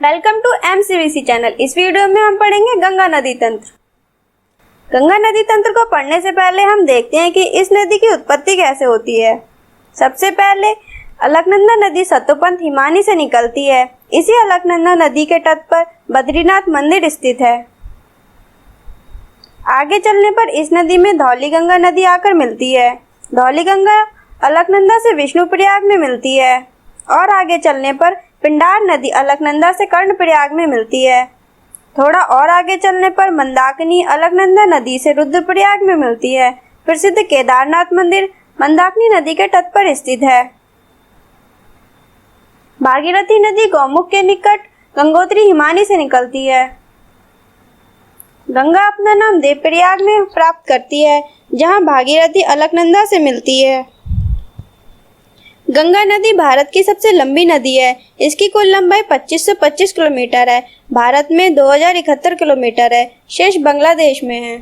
Welcome to MCVC channel. इस video में हम पढ़ेंगे गंगा नदी तंत्र। गंगा नदी तंत्र को पढ़ने से पहले हम देखते हैं कि इस नदी की उत्पत्ति कैसे होती है। सबसे पहले अलकनंदा नदी सतोपंथ हिमानी से निकलती है। इसी अलकनंदा नदी के तट पर बद्रीनाथ मंदिर स्थित है। आगे चलने पर इस नदी में धौली गंगा नदी आकर मिलती है। धौली गंगा अलकनंदा से विष्णुप्रयाग में मिलती है और आगे चलने पर पिंडार नदी अलकनंदा से कर्णप्रयाग में मिलती है। थोड़ा और आगे चलने पर मंदाकिनी अलकनंदा नदी से रुद्रप्रयाग में मिलती है। प्रसिद्ध केदारनाथ मंदिर मंदाकिनी नदी के तट पर स्थित है। भागीरथी नदी गौमुख के निकट गंगोत्री हिमानी से निकलती है। गंगा अपना नाम देवप्रयाग में प्राप्त करती है, जहां भागीरथी अलकनंदा से मिलती है। गंगा नदी भारत की सबसे लंबी नदी है। इसकी कुल लंबाई 2525 किलोमीटर है। भारत में 2071 किलोमीटर है। शेष बांग्लादेश में है।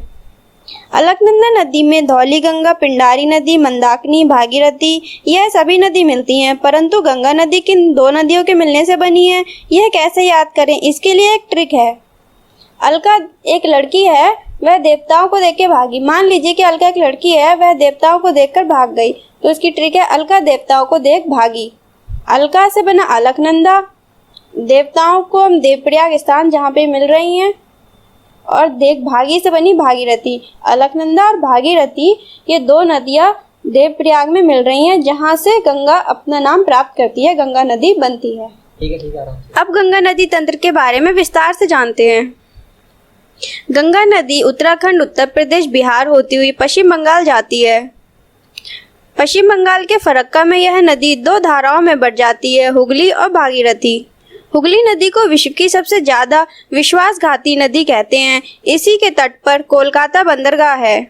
अलकनंदा नदी में धौली गंगा, पिंडारी नदी, मंदाकिनी, भागीरथी यह सभी नदी मिलती हैं, परंतु गंगा नदी किन दो नदियों के मिलने से बनी है, यह कैसे याद करें, इसके लिए एक ट्रिक है। अलका एक लड़की है, वह देवताओं को देख के भागी। मान लीजिए कि अलका एक लड़की है, वह देवताओं को देखकर भाग गई, तो इसकी ट्रिक है अलका देवताओं को देख भागी। अलका से बना अलकनंदा, देवताओं को हम देवप्रयाग स्थान जहाँ पे मिल रही हैं, और देख भागी से बनी भागीरथी। अलकनंदा और भागीरथी ये दो नदियाँ देवप्रयाग में मिल रही हैं, जहाँ से गंगा अपना नाम प्राप्त करती है, गंगा नदी बनती है। ठीक है आराम से। अब गंगा नदी तंत्र के बारे में विस्तार से जानते हैं। गंगा नदी उत्तराखंड, उत्तर प्रदेश, बिहार होती हुई पश्चिम बंगाल जाती है। पश्चिम बंगाल के फरक्का में यह नदी दो धाराओं में बट जाती है, हुगली और भागीरथी। हुगली नदी को विश्व की सबसे ज्यादा विश्वासघाती नदी कहते हैं। इसी के तट पर कोलकाता बंदरगाह है।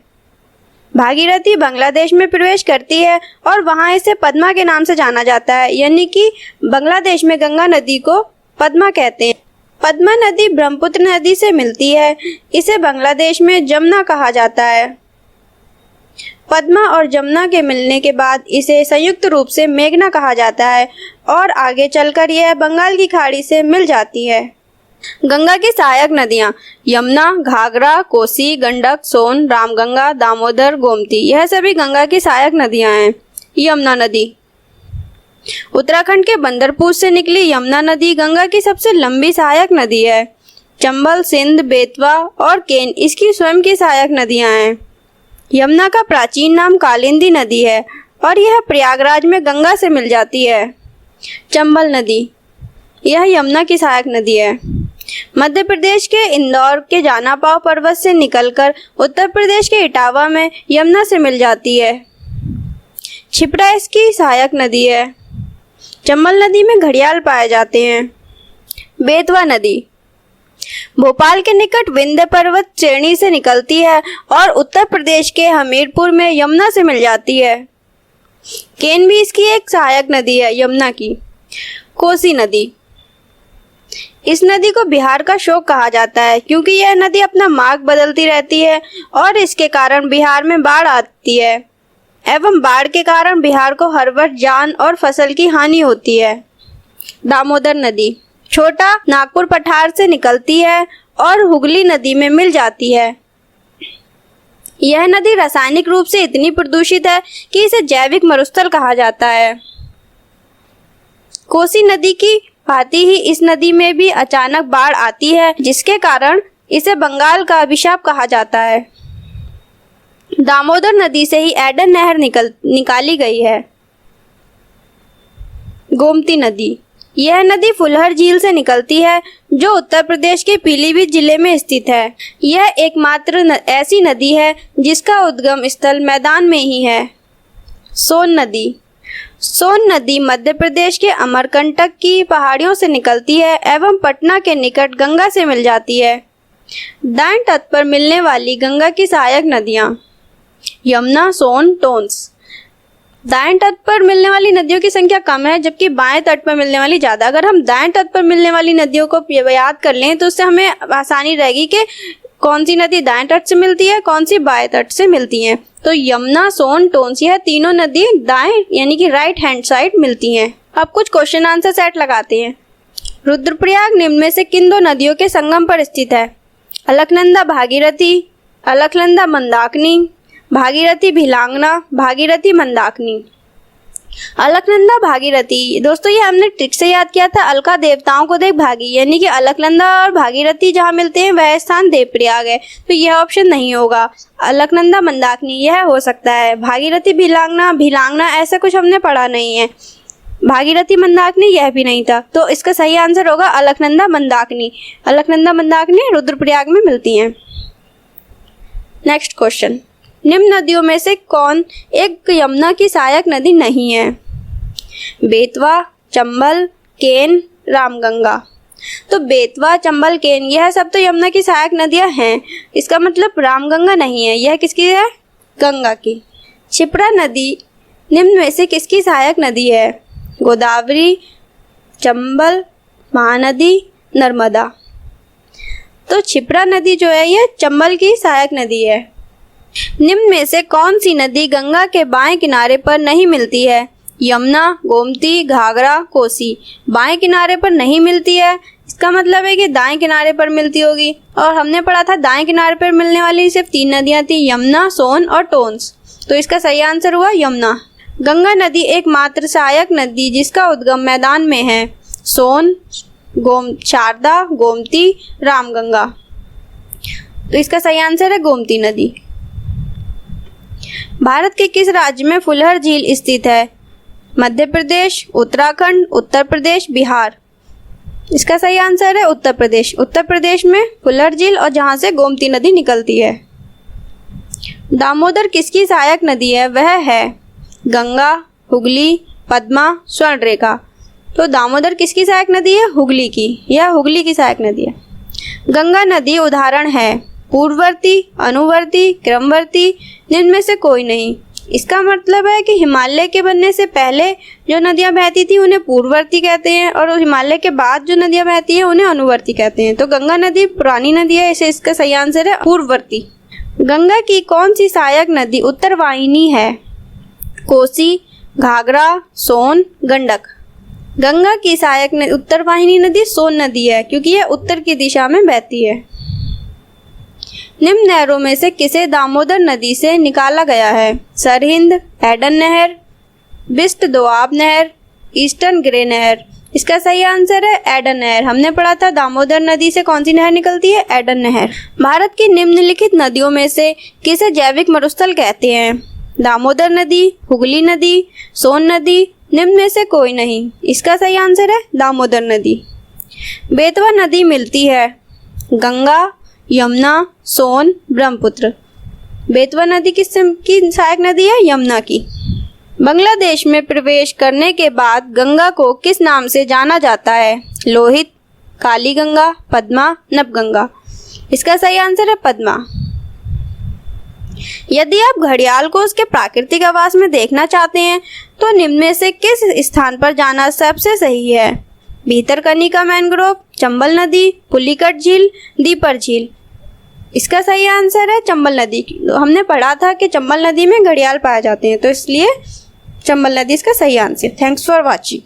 भागीरथी बांग्लादेश में प्रवेश करती है और वहां इसे पद्मा के नाम से जाना जाता है, यानी कि बांग्लादेश में गंगा नदी को पद्मा कहते हैं। पद्मा नदी ब्रह्मपुत्र नदी से मिलती है। इसे बांग्लादेश में जमुना कहा जाता है। पद्मा और जमुना के मिलने के बाद इसे संयुक्त रूप से मेघना कहा जाता है और आगे चलकर यह बंगाल की खाड़ी से मिल जाती है। गंगा की सहायक नदियां यमुना, घाघरा, कोसी, गंडक, सोन, रामगंगा, दामोदर, गोमती यह सभी गंगा की सहायक नदियां हैं। यमुना नदी उत्तराखंड के बंदरपुर से निकली यमुना नदी गंगा की सबसे लंबी सहायक नदी है। चंबल, सिंध, बेतवा और केन इसकी स्वयं की सहायक नदियां हैं। यमुना का प्राचीन नाम कालिंदी नदी है और यह प्रयागराज में गंगा से मिल जाती है। चंबल नदी यह यमुना की सहायक नदी है। मध्य प्रदेश के इंदौर के जानापाव पर्वत से निकलकर उत्तर प्रदेश के इटावा में यमुना से मिल जाती है। क्षिप्रा इसकी सहायक नदी है। चंबल नदी में घड़ियाल पाए जाते हैं। बेतवा नदी भोपाल के निकट विंध्य पर्वत श्रेणी से निकलती है और उत्तर प्रदेश के हमीरपुर में यमुना से मिल जाती है। केन भी इसकी एक सहायक नदी है, यमुना की। कोसी नदी इस नदी को बिहार का शोक कहा जाता है, क्योंकि यह नदी अपना मार्ग बदलती रहती है और इसके कारण बिहार में बाढ़ आती है एवं बाढ़ के कारण बिहार को हर वर्ष जान और फसल की हानि होती है। दामोदर नदी छोटा नागपुर पठार से निकलती है और हुगली नदी में मिल जाती है। यह नदी रासायनिक रूप से इतनी प्रदूषित है कि इसे जैविक मरुस्थल कहा जाता है। कोसी नदी की भांति ही इस नदी में भी अचानक बाढ़ आती है, जिसके कारण इसे बंगाल का अभिशाप कहा जाता है। दामोदर नदी से ही एडन नहर निकाली गई है। गोमती नदी यह नदी फुलहर झील से निकलती है, जो उत्तर प्रदेश के पीलीभीत जिले में स्थित है। यह एकमात्र ऐसी नदी है जिसका उद्गम स्थल मैदान में ही है। सोन नदी मध्य प्रदेश के अमरकंटक की पहाड़ियों से निकलती है एवं पटना के निकट गंगा से मिल जाती है। दाएं तट पर मिलने वाली गंगा की सहायक नदियां यमुना, सोन, टोंस। दाएं तट पर मिलने वाली नदियों की संख्या कम है, जबकि बाएं तट पर मिलने वाली ज्यादा। अगर हम दाएं तट पर मिलने वाली नदियों को याद कर लें तो उससे हमें आसानी रहेगी कि कौन सी नदी दाएं तट से मिलती है, कौन सी बाएं तट से मिलती है। तो यमुना, सोन, टोंस यह तीनों नदी दाएं यानी कि राइट हैंड साइड मिलती हैं। अब कुछ क्वेश्चन आंसर सेट लगाते हैं। रुद्रप्रयाग निम्न में से किन दो नदियों के संगम पर स्थित है? अलकनंदा भागीरथी, अलकनंदा मंदाकिनी, भागीरथी भिलांगना, भागीरथी मंदाकिनी। अलकनंदा भागीरथी, दोस्तों ये हमने ट्रिक से याद किया था। अलका देवताओं को देख भागी, यानी कि अलकनंदा और भागीरथी जहाँ मिलते हैं वह स्थान देवप्रयाग है, तो यह ऑप्शन नहीं होगा। अलकनंदा मंदाकिनी यह हो सकता है। भागीरथी भिलांगना, भिलांगना ऐसा कुछ हमने पढ़ा नहीं है। भागीरथी मंदाकिनी यह भी नहीं था, तो इसका सही आंसर होगा अलकनंदा मंदाकिनी। अलकनंदा मंदाकिनी रुद्रप्रयाग में मिलती हैं। नेक्स्ट क्वेश्चन, निम्न नदियों में से कौन एक यमुना की सहायक नदी नहीं है? बेतवा, चंबल, केन, रामगंगा। तो बेतवा, चंबल, केन यह सब तो यमुना की सहायक नदियां हैं। इसका मतलब रामगंगा नहीं है। यह किसकी है? गंगा की। क्षिप्रा नदी निम्न में से किसकी सहायक नदी है? गोदावरी, चंबल, महानदी, नर्मदा। तो क्षिप्रा नदी जो है यह चंबल की सहायक नदी है। निम्न में से कौन सी नदी गंगा के बाएं किनारे पर नहीं मिलती है? यमुना, गोमती, घाघरा, कोसी। बाएं किनारे पर नहीं मिलती है, इसका मतलब है कि दाएं किनारे पर मिलती होगी। और हमने पढ़ा था दाएं किनारे पर मिलने वाली सिर्फ 3 नदियां थी, यमुना, सोन और टोंस। तो इसका सही आंसर हुआ यमुना। गंगा नदी एकमात्र सहायक नदी जिसका उद्गम मैदान में है। सोन, शारदा, गोमती, रामगंगा। तो इसका सही आंसर है गोमती नदी। भारत के किस राज्य में फुलहर झील स्थित है? मध्य प्रदेश, उत्तराखंड, उत्तर प्रदेश, बिहार। इसका सही आंसर है उत्तर प्रदेश। उत्तर प्रदेश में फुलहर झील और जहां से गोमती नदी निकलती है। दामोदर किसकी सहायक नदी है? वह है गंगा, हुगली, पद्मा, स्वर्णरेखा। तो दामोदर किसकी सहायक नदी है? हुगली की। यह हुगली की सहायक नदी है। गंगा नदी उदाहरण है पूर्ववर्ती, अनुवर्ती, क्रमवर्ती, निम्न में से कोई नहीं। इसका मतलब है कि हिमालय के बनने से पहले जो नदियां बहती थी उन्हें पूर्ववर्ती कहते हैं, और हिमालय के बाद जो नदियां बहती हैं उन्हें अनुवर्ती कहते हैं। तो गंगा नदी पुरानी नदी है, इसे इसका सही आंसर है पूर्ववर्ती। गंगा की कौन सी सहायक नदी उत्तर वाहिनी है? कोसी, घाघरा, सोन, गंडक। गंगा की सहायक उत्तर वाहिनी नदी सोन नदी है, क्योंकि यह उत्तर की दिशा में बहती है। निम्न नहरों में से किसे दामोदर नदी से निकाला गया है? सरहिंद, एडन नहर, बिस्ट दोआब नहर, ईस्टर्न ग्रे नहर। इसका सही आंसर है एडन नहर। हमने पढ़ा था दामोदर नदी से कौन सी नहर निकलती है? एडन नहर। भारत की निम्नलिखित नदियों में से किसे जैविक मरुस्थल कहते हैं? दामोदर नदी, हुगली नदी, सोन नदी, निम्न में से कोई नहीं। इसका सही आंसर है दामोदर नदी। बेतवा नदी मिलती है गंगा, यमुना, सोन, ब्रह्मपुत्र। बेतवा नदी की सहायक नदी है? यमुना की। बांग्लादेश में प्रवेश करने के बाद गंगा को किस नाम से जाना जाता है? लोहित, काली गंगा, पद्मा, नबगंगा। इसका सही आंसर है पद्मा। यदि आप घड़ियाल को उसके प्राकृतिक आवास में देखना चाहते हैं तो निम्न में से किस स्थान पर जाना सबसे सही है? भीतरकनिका मैंग्रोव, चंबल नदी, पुलिकट झील, दीपर झील। इसका सही आंसर है चंबल नदी। हमने पढ़ा था कि चंबल नदी में घड़ियाल पाए जाते हैं, तो इसलिए चंबल नदी इसका सही आंसर। Thanks for watching.